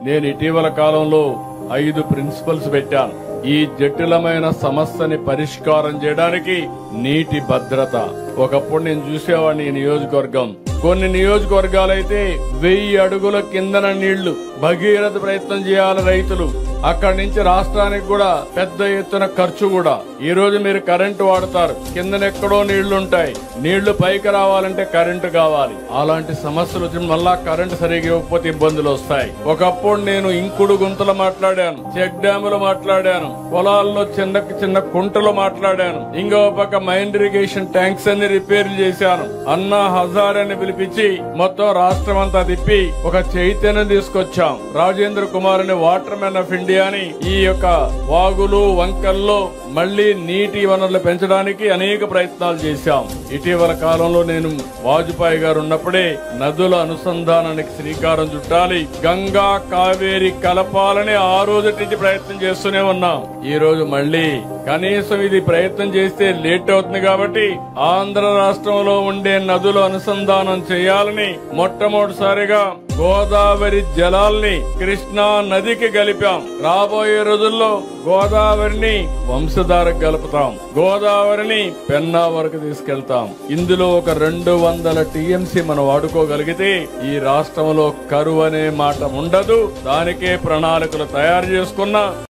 నేను ఇటీవల కాలంలో 5 ప్రిన్సిపల్స్ పెట్టాను. ఈ జటిలమైన సమస్యని పరిష్కారం చేయడానికి నీటి భద్రత. ఒకప్పుడు నేను చూసేవాడిని ఈ నియోజకవర్గం. కొన్ని నియోజకవర్గాలైతే 1000 అడుగుల కిందన నీళ్లు, భగీరథ ప్రయత్నం చేయాలి రైతులు. అక్కడి నుంచి రాష్ట్రానికి కూడా పెద్ద ఎత్తున ఖర్చు కూడా. ఈ రోజు మీరు కరెంటు వాడతారు, కిందనెక్కడో నీళ్లుంటాయి. నీళ్లు పైకి రావాలంటే కరెంటు కావాలి. అలాంటి సమస్యలు వచ్చి మళ్ళా కరెంటు సరిగ్గా ఇవ్వకపోతే ఇబ్బందులు వస్తాయి. ఒకప్పుడు నేను ఇంకుడు గుంతలు మాట్లాడాను, చెక్ డ్యాములు మాట్లాడాను, పొలాల్లో చిన్న కుంటలు మాట్లాడాను. ఇంకో పక్క మైండ్ ఇరిగేషన్ ట్యాంక్స్ అన్ని రిపేర్లు చేశాను. అన్నా హజార్ అని పిలిపించి మొత్తం రాష్ట్రం అంతా తిప్పి ఒక చైతన్యం తీసుకొచ్చాం. రాజేంద్ర కుమార్ అని వాటర్ మ్యాన్ ఆఫ్ ఇండియా అని ఈ యొక్క వాగులు వంకల్లో మళ్లీ నీటి వనరులు పెంచడానికి అనేక ప్రయత్నాలు చేశాం. ఇటీవల కాలంలో నేను వాజ్పేయి గారు ఉన్నప్పుడే నదుల అనుసంధానానికి శ్రీకారం చుట్టాలి, గంగా కావేరి కలపాలని ఆ రోజు నుంచి ప్రయత్నం చేస్తూనే ఉన్నాం. ఈ రోజు మళ్లీ కనీసం ఇది ప్రయత్నం చేస్తే లేట్ అవుతుంది కాబట్టి ఆంధ్ర రాష్ట్రంలో ఉండే నదుల అనుసంధానం చేయాలని మొట్టమొదటిసారిగా గోదావరి జలాల్ని కృష్ణా నదికి కలిపాం. రాబోయే రోజుల్లో గోదావరిని వంశధారకు కలుపుతాం, గోదావరిని పెన్నా వరకు తీసుకెళ్తాం. ఇందులో ఒక 200 టీఎంసీ మనం వాడుకోగలిగితే ఈ రాష్ట్రంలో కరువు అనే మాట ఉండదు. దానికే ప్రణాళికలు తయారు చేసుకున్నా.